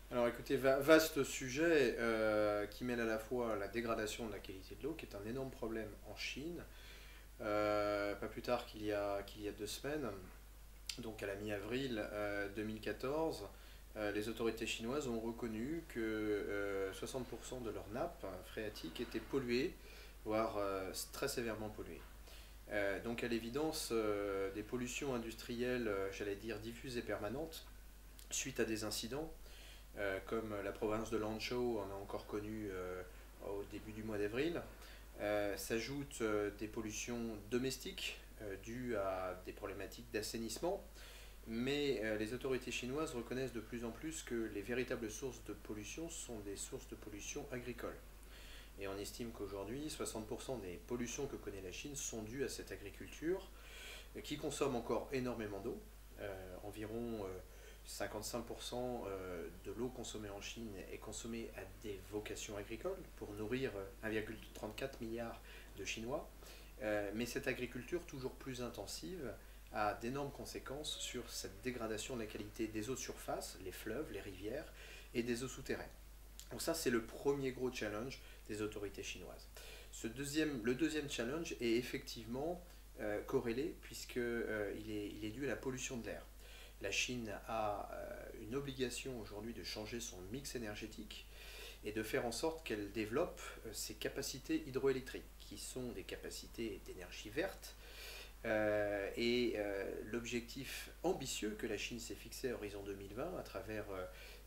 Alors écoutez, vaste sujet qui mêle à la fois la dégradation de la qualité de l'eau, qui est un énorme problème en Chine, pas plus tard qu'il y a 2 semaines, donc à la mi-avril 2014, les autorités chinoises ont reconnu que 60% de leurs nappes phréatiques étaient polluées, voire très sévèrement polluées. Donc à l'évidence, des pollutions industrielles, j'allais dire diffuses et permanentes, suite à des incidents, comme la province de Lanzhou en a encore connu au début du mois d'avril. S'ajoutent des pollutions domestiques dues à des problématiques d'assainissement, mais les autorités chinoises reconnaissent de plus en plus que les véritables sources de pollution sont des sources de pollution agricoles. Et on estime qu'aujourd'hui, 60% des pollutions que connaît la Chine sont dues à cette agriculture, qui consomme encore énormément d'eau. Environ 55% de l'eau consommée en Chine est consommée à des vocations agricoles pour nourrir 1,34 milliard de Chinois. Mais cette agriculture toujours plus intensive a d'énormes conséquences sur cette dégradation de la qualité des eaux de surface, les fleuves, les rivières et des eaux souterraines. Donc ça, c'est le premier gros challenge des autorités chinoises. Le deuxième challenge est effectivement corrélé puisqu'il il est dû à la pollution de l'air. La Chine a une obligation aujourd'hui de changer son mix énergétique et de faire en sorte qu'elle développe ses capacités hydroélectriques, qui sont des capacités d'énergie verte. L'objectif ambitieux que la Chine s'est fixé à horizon 2020 à travers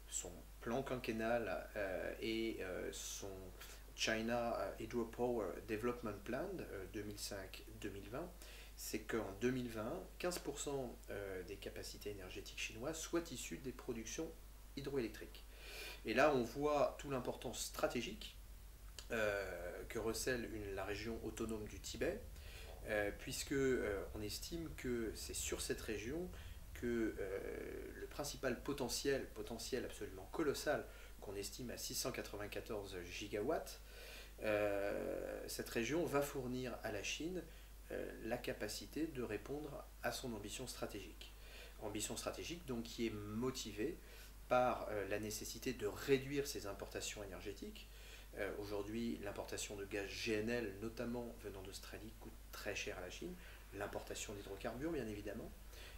son plan quinquennal son China Hydropower Development Plan 2005-2020, c'est qu'en 2020, 15% des capacités énergétiques chinoises soient issues des productions hydroélectriques. Et là, on voit toute l'importance stratégique que recèle la région autonome du Tibet, puisque on estime que c'est sur cette région que le principal potentiel absolument colossal, qu'on estime à 694 gigawatts, cette région va fournir à la Chine la capacité de répondre à son ambition stratégique. Ambition stratégique donc qui est motivée par la nécessité de réduire ses importations énergétiques. Aujourd'hui, l'importation de gaz GNL, notamment venant d'Australie, coûte très cher à la Chine. L'importation d'hydrocarbures, bien évidemment.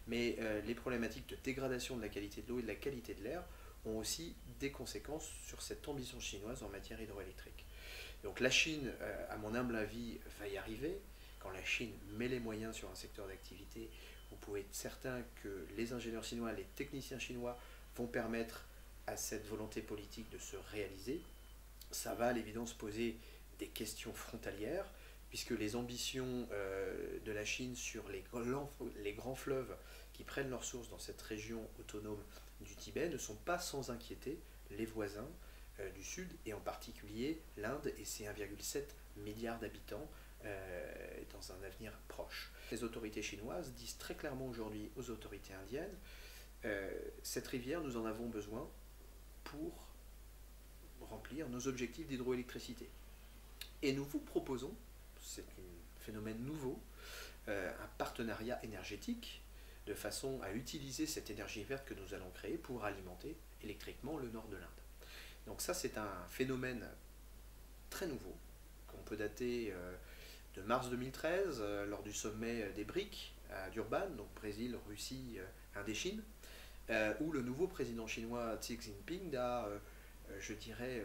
Mais les problématiques de dégradation de la qualité de l'eau et de la qualité de l'air ont aussi des conséquences sur cette ambition chinoise en matière hydroélectrique. Donc la Chine, à mon humble avis, va y arriver. Quand la Chine met les moyens sur un secteur d'activité, vous pouvez être certain que les ingénieurs chinois, les techniciens chinois vont permettre à cette volonté politique de se réaliser. Ça va à l'évidence poser des questions frontalières, puisque les ambitions de la Chine sur les grands fleuves qui prennent leur source dans cette région autonome du Tibet ne sont pas sans inquiéter les voisins du Sud, et en particulier l'Inde et ses 1,7 milliard d'habitants dans un avenir proche. Les autorités chinoises disent très clairement aujourd'hui aux autorités indiennes, cette rivière, nous en avons besoin pour remplir nos objectifs d'hydroélectricité. Et nous vous proposons, c'est un phénomène nouveau, un partenariat énergétique de façon à utiliser cette énergie verte que nous allons créer pour alimenter électriquement le nord de l'Inde. Donc ça, c'est un phénomène très nouveau qu'on peut dater de mars 2013 lors du sommet des BRIC à Durban, donc Brésil, Russie, Indochine, où le nouveau président chinois Xi Jinping a, je dirais,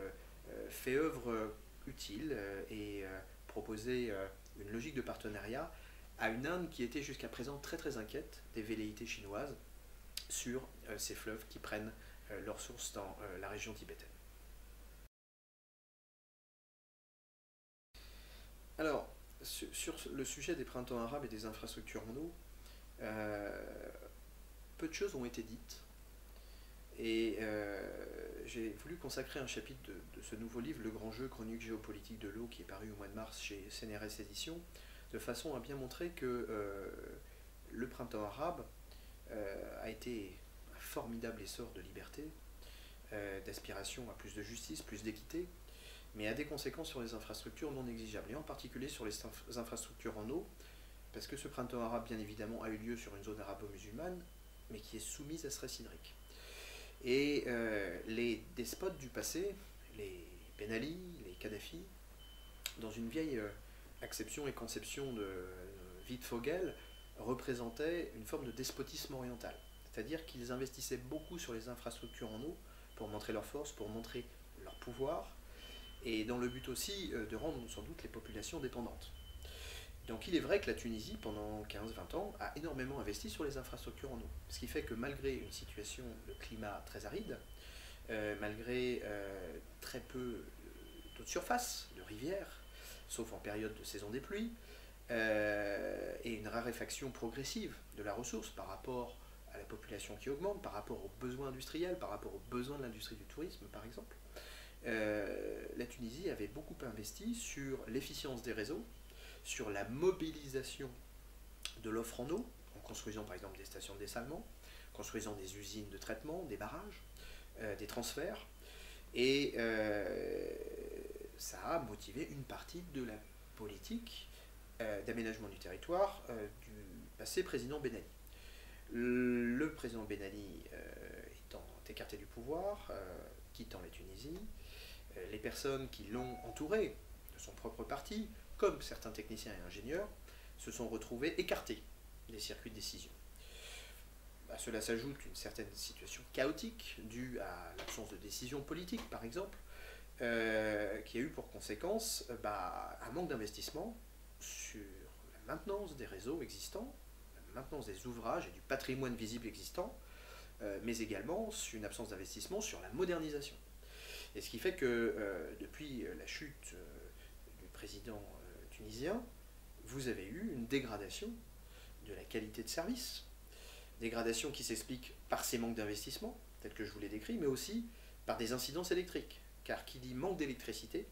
fait œuvre utile et proposé une logique de partenariat à une Inde qui était jusqu'à présent très très inquiète des velléités chinoises sur ces fleuves qui prennent leur source dans la région tibétaine. Alors, sur le sujet des printemps arabes et des infrastructures en eau, euh, peu de choses ont été dites. Et j'ai voulu consacrer un chapitre de ce nouveau livre, Le Grand Jeu, chronique géopolitique de l'eau, qui est paru au mois de mars chez CNRS Éditions, de façon à bien montrer que le printemps arabe a été un formidable essor de liberté, d'aspiration à plus de justice, plus d'équité, mais a des conséquences sur les infrastructures non négligeables, et en particulier sur les infrastructures en eau, parce que ce printemps arabe, bien évidemment, a eu lieu sur une zone arabo-musulmane, mais qui est soumise à stress hydrique. Et les despotes du passé, les Ben Ali, les Kadhafi, dans une vieille acception et conception de Wittfogel, représentaient une forme de despotisme oriental. C'est-à-dire qu'ils investissaient beaucoup sur les infrastructures en eau pour montrer leur force, pour montrer leur pouvoir, et dans le but aussi de rendre sans doute les populations dépendantes. Donc il est vrai que la Tunisie, pendant 15-20 ans, a énormément investi sur les infrastructures en eau. Ce qui fait que malgré une situation de climat très aride, malgré très peu d'eau de surface, de rivières, sauf en période de saison des pluies, et une raréfaction progressive de la ressource par rapport à la population qui augmente, par rapport aux besoins industriels, par rapport aux besoins de l'industrie du tourisme par exemple, la Tunisie avait beaucoup investi sur l'efficience des réseaux, sur la mobilisation de l'offre en eau, en construisant par exemple des stations de dessalement, construisant des usines de traitement, des barrages, des transferts, et ça a motivé une partie de la politique d'aménagement du territoire du passé président Ben Ali. Le président Ben Ali étant écarté du pouvoir, quittant la Tunisie, les personnes qui l'ont entouré de son propre parti, comme certains techniciens et ingénieurs, se sont retrouvés écartés des circuits de décision. À cela s'ajoute une certaine situation chaotique due à l'absence de décision politique, par exemple, qui a eu pour conséquence un manque d'investissement sur la maintenance des réseaux existants, la maintenance des ouvrages et du patrimoine visible existant, mais également sur une absence d'investissement sur la modernisation. Et ce qui fait que depuis la chute du président tunisien, vous avez eu une dégradation de la qualité de service, dégradation qui s'explique par ces manques d'investissement, tel que je vous l'ai décrit, mais aussi par des incidences électriques. Car qui dit manque d'électricité,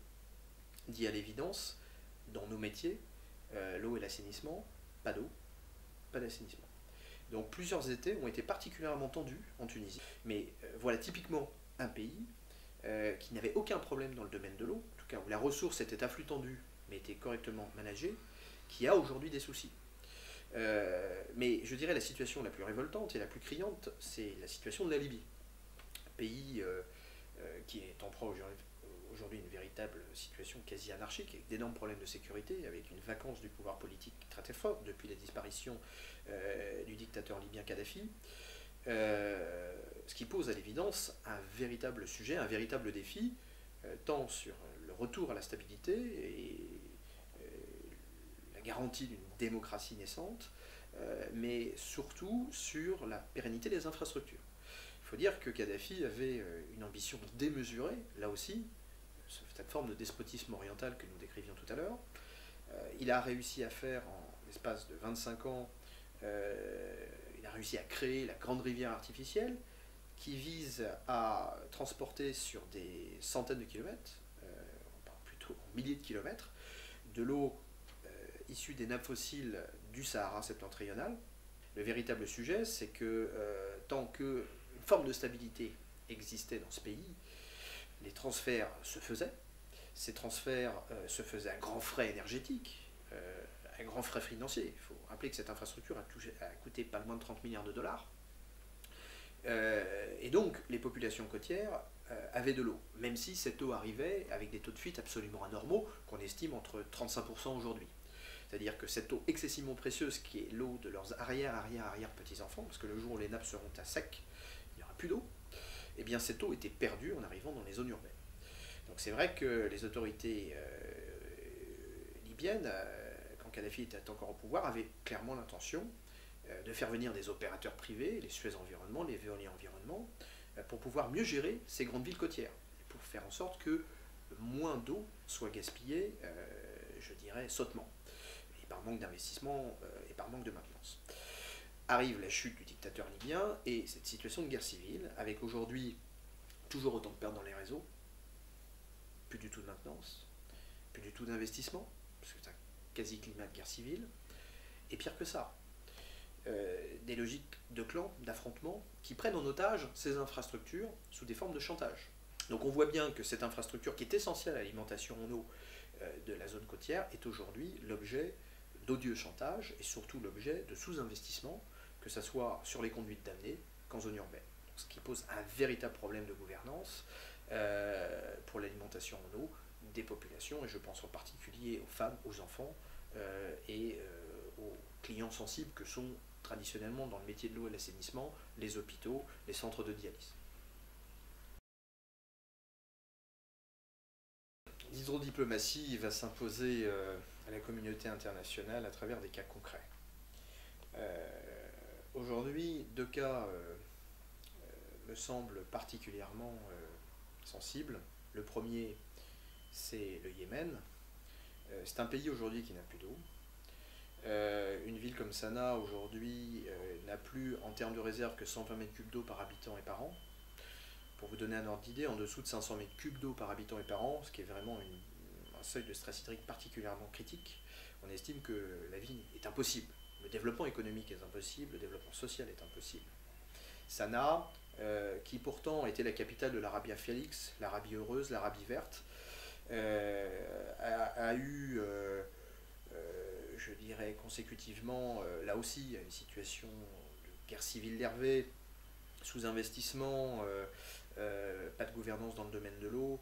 dit à l'évidence, dans nos métiers, l'eau et l'assainissement, pas d'eau, pas d'assainissement. Donc plusieurs étés ont été particulièrement tendus en Tunisie. Mais voilà typiquement un pays qui n'avait aucun problème dans le domaine de l'eau, en tout cas où la ressource était à flux tendu, mais était correctement managée, qui a aujourd'hui des soucis. Mais je dirais la situation la plus révoltante et la plus criante, c'est la situation de la Libye. Pays qui est en proie aujourd'hui une véritable situation quasi anarchique, avec d'énormes problèmes de sécurité, avec une vacance du pouvoir politique très très forte depuis la disparition du dictateur libyen Kadhafi, ce qui pose à l'évidence un véritable sujet, un véritable défi, tant sur le retour à la stabilité et la garantie d'une démocratie naissante, mais surtout sur la pérennité des infrastructures. Il faut dire que Kadhafi avait une ambition démesurée, là aussi, cette forme de despotisme oriental que nous décrivions tout à l'heure. Il a réussi à faire, en l'espace de 25 ans, il a réussi à créer la grande rivière artificielle qui vise à transporter sur des centaines de kilomètres, on parle plutôt en milliers de kilomètres, de l'eau issue des nappes fossiles du Sahara septentrional. Le véritable sujet, c'est que tant qu'une forme de stabilité existait dans ce pays, les transferts se faisaient. Ces transferts se faisaient à grands frais énergétiques, à grands frais financiers. Il faut rappeler que cette infrastructure a coûté pas loin de 30 milliards de dollars. Et donc, les populations côtières avaient de l'eau, même si cette eau arrivait avec des taux de fuite absolument anormaux, qu'on estime entre 35% aujourd'hui. C'est-à-dire que cette eau excessivement précieuse, qui est l'eau de leurs arrière petits-enfants, parce que le jour où les nappes seront à sec, il n'y aura plus d'eau, eh bien cette eau était perdue en arrivant dans les zones urbaines. Donc c'est vrai que les autorités libyennes, quand Kadhafi était encore au pouvoir, avaient clairement l'intention de faire venir des opérateurs privés, les Suez Environnement, les Veolia Environnement, pour pouvoir mieux gérer ces grandes villes côtières, et pour faire en sorte que moins d'eau soit gaspillée, je dirais, sottement, et par manque d'investissement et par manque de maintenance. Arrive la chute du dictateur libyen et cette situation de guerre civile, avec aujourd'hui toujours autant de pertes dans les réseaux, plus du tout de maintenance, plus du tout d'investissement, parce que c'est un quasi-climat de guerre civile, et pire que ça, des logiques de clans, d'affrontements, qui prennent en otage ces infrastructures sous des formes de chantage. Donc on voit bien que cette infrastructure qui est essentielle à l'alimentation en eau de la zone côtière est aujourd'hui l'objet d'odieux chantages et surtout l'objet de sous-investissements, que ce soit sur les conduites d'amener qu'en zone urbaine. ce qui pose un véritable problème de gouvernance pour l'alimentation en eau des populations, et je pense en particulier aux femmes, aux enfants et aux clients sensibles que sont traditionnellement dans le métier de l'eau et de l'assainissement les hôpitaux, les centres de dialyse. L'hydrodiplomatie va s'imposer à la communauté internationale à travers des cas concrets. Aujourd'hui, deux cas me semblent particulièrement sensibles. Le premier, c'est le Yémen. C'est un pays aujourd'hui qui n'a plus d'eau. Une ville comme Sanaa aujourd'hui n'a plus en termes de réserve que 120 mètres cubes d'eau par habitant et par an. Pour vous donner un ordre d'idée, en dessous de 500 mètres cubes d'eau par habitant et par an, ce qui est vraiment un seuil de stress hydrique particulièrement critique, on estime que la vie est impossible. Le développement économique est impossible, le développement social est impossible. Sanaa, qui pourtant était la capitale de l'Arabia Felix, l'Arabie heureuse, l'Arabie verte, a eu, je dirais consécutivement, là aussi, une situation de guerre civile d'Hervé, sous-investissement, pas de gouvernance dans le domaine de l'eau.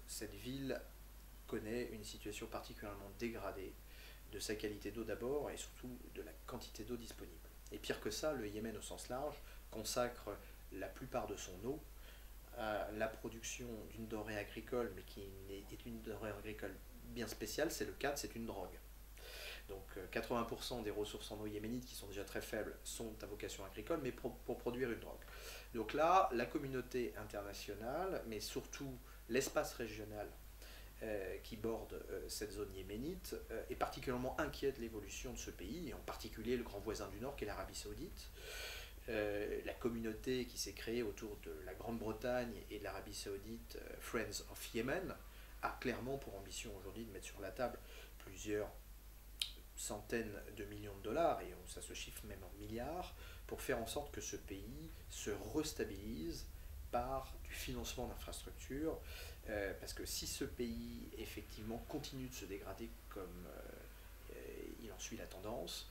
Cette ville connaît une situation particulièrement dégradée de sa qualité d'eau d'abord et surtout de la quantité d'eau disponible. Et pire que ça, le Yémen au sens large consacre la plupart de son eau à la production d'une denrée agricole, mais qui est une denrée agricole bien spéciale, c'est le cadre, c'est une drogue. Donc 80% des ressources en eau yéménites, qui sont déjà très faibles, sont à vocation agricole, mais pour produire une drogue. Donc là, la communauté internationale, mais surtout l'espace régional qui borde cette zone yéménite, est particulièrement inquiet de l'évolution de ce pays, et en particulier le grand voisin du Nord, qui est l'Arabie Saoudite. La communauté qui s'est créée autour de la Grande-Bretagne et de l'Arabie Saoudite, Friends of Yemen, a clairement pour ambition aujourd'hui de mettre sur la table plusieurs centaines de millions de dollars, et ça se chiffre même en milliards, pour faire en sorte que ce pays se restabilise par du financement d'infrastructures, parce que si ce pays effectivement continue de se dégrader comme il en suit la tendance,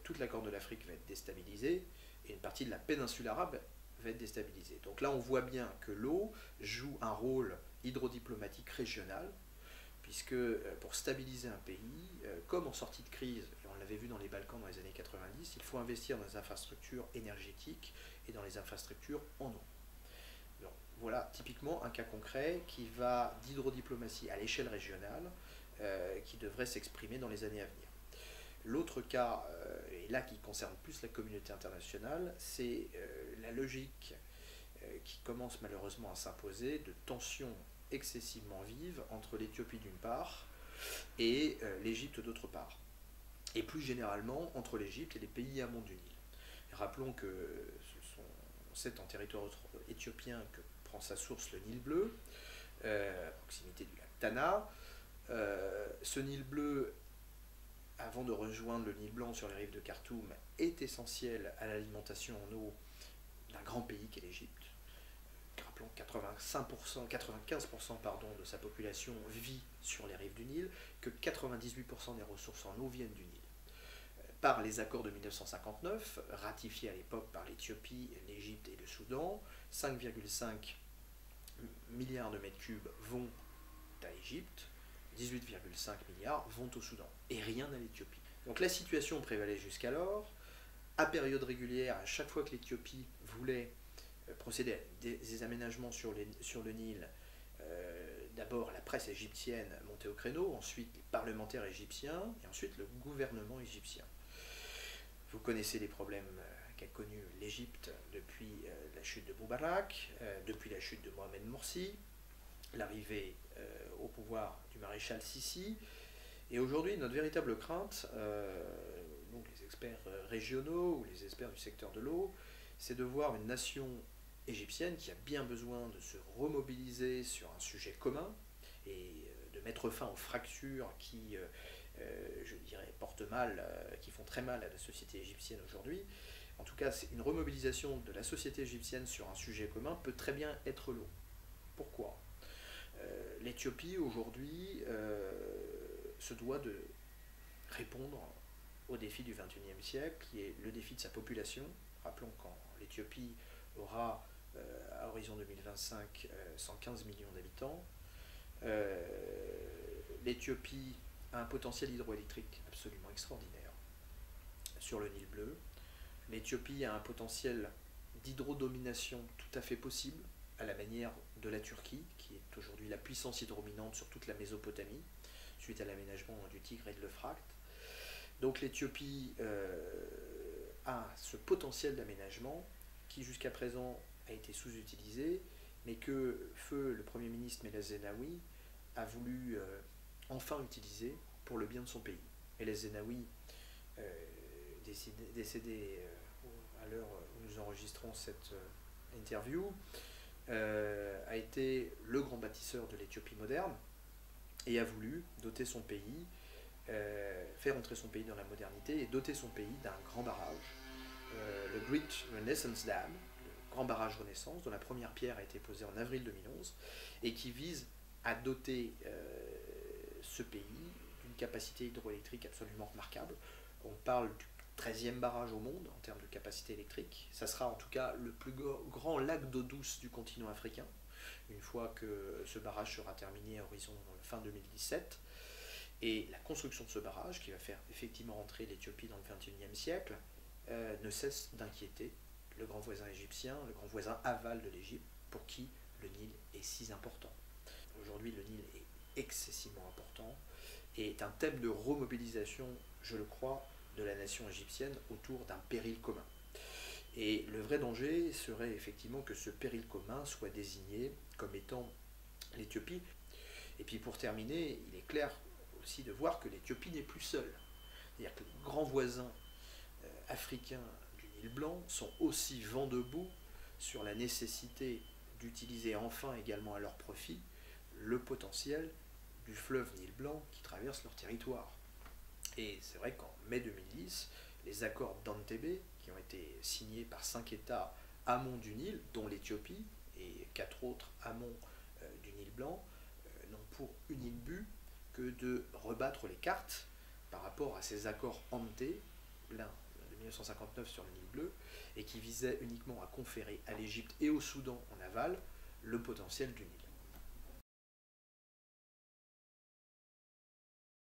toute la Corne de l'Afrique va être déstabilisée, et une partie de la péninsule arabe va être déstabilisée. Donc là on voit bien que l'eau joue un rôle hydrodiplomatique régional, puisque pour stabiliser un pays, comme en sortie de crise, et on l'avait vu dans les Balkans dans les années 90, il faut investir dans les infrastructures énergétiques et dans les infrastructures en eau. Donc, voilà typiquement un cas concret qui va d'hydrodiplomatie à l'échelle régionale, qui devrait s'exprimer dans les années à venir. L'autre cas, et là qui concerne plus la communauté internationale, c'est la logique qui commence malheureusement à s'imposer de tensions excessivement vives entre l'Éthiopie d'une part et l'Égypte d'autre part. Et plus généralement entre l'Égypte et les pays amont du Nil. Et rappelons que c'est en territoire éthiopien que prend sa source le Nil bleu, à proximité du lac Tana. Ce Nil bleu, avant de rejoindre le Nil blanc sur les rives de Khartoum, est essentiel à l'alimentation en eau d'un grand pays qu'est l'Égypte. Rappelons 95% de sa population vit sur les rives du Nil, que 98% des ressources en eau viennent du Nil. Par les accords de 1959, ratifiés à l'époque par l'Éthiopie, l'Égypte et le Soudan, 5,5 milliards de mètres cubes vont à l'Égypte, 18,5 milliards vont au Soudan, et rien à l'Éthiopie. Donc la situation prévalait jusqu'alors. À période régulière, à chaque fois que l'Éthiopie voulait procéder à des aménagements sur le Nil, d'abord la presse égyptienne montait au créneau, ensuite les parlementaires égyptiens, et ensuite le gouvernement égyptien. Vous connaissez les problèmes qu'a connus l'Égypte depuis la chute de Moubarak, depuis la chute de Mohamed Morsi, l'arrivée au pouvoir du maréchal Sissi, et aujourd'hui notre véritable crainte, donc les experts régionaux ou les experts du secteur de l'eau, c'est de voir une nation égyptienne qui a bien besoin de se remobiliser sur un sujet commun et de mettre fin aux fractures qui, je dirais, portent mal, qui font très mal à la société égyptienne aujourd'hui. En tout cas, une remobilisation de la société égyptienne sur un sujet commun peut très bien être l'eau. Pourquoi ? L'Éthiopie aujourd'hui se doit de répondre au défi du XXIe siècle, qui est le défi de sa population. Rappelons qu'en l'Éthiopie aura à horizon 2025 115 millions d'habitants. L'Éthiopie a un potentiel hydroélectrique absolument extraordinaire sur le Nil bleu. L'Éthiopie a un potentiel d'hydrodomination tout à fait possible, à la manière de la Turquie, qui est aujourd'hui la puissance hydrodominante sur toute la Mésopotamie, suite à l'aménagement du Tigre et de l'Euphrate. Donc l'Éthiopie a ce potentiel d'aménagement qui jusqu'à présent a été sous-utilisé, mais que feu le Premier ministre Meles Zenawi a voulu enfin utiliser pour le bien de son pays. Meles Zenawi, décédé à l'heure où nous enregistrons cette interview, a été le grand bâtisseur de l'Éthiopie moderne et a voulu doter son pays, faire entrer son pays dans la modernité et doter son pays d'un grand barrage, le Great Renaissance Dam, le grand barrage Renaissance, dont la première pierre a été posée en avril 2011 et qui vise à doter ce pays d'une capacité hydroélectrique absolument remarquable. On parle du 13e barrage au monde en termes de capacité électrique. Ça sera en tout cas le plus grand lac d'eau douce du continent africain, une fois que ce barrage sera terminé à horizon fin 2017. Et la construction de ce barrage, qui va faire effectivement entrer l'Éthiopie dans le XXIe siècle, ne cesse d'inquiéter le grand voisin égyptien, le grand voisin aval de l'Égypte, pour qui le Nil est si important. Aujourd'hui, le Nil est excessivement important et est un thème de remobilisation, je le crois, de la nation égyptienne autour d'un péril commun. Et le vrai danger serait effectivement que ce péril commun soit désigné comme étant l'Éthiopie. Et puis pour terminer, il est clair aussi de voir que l'Éthiopie n'est plus seule. C'est-à-dire que les grands voisins africains du Nil blanc sont aussi vent debout sur la nécessité d'utiliser enfin également à leur profit le potentiel du fleuve Nil blanc qui traverse leur territoire. Et c'est vrai qu'en mai 2010, les accords d'Entebbe, qui ont été signés par 5 États amont du Nil, dont l'Éthiopie et 4 autres amont du Nil blanc, n'ont pour unique but que de rebattre les cartes par rapport à ces accords Ante, l'un de 1959 sur le Nil bleu, et qui visait uniquement à conférer à l'Égypte et au Soudan en aval le potentiel du Nil.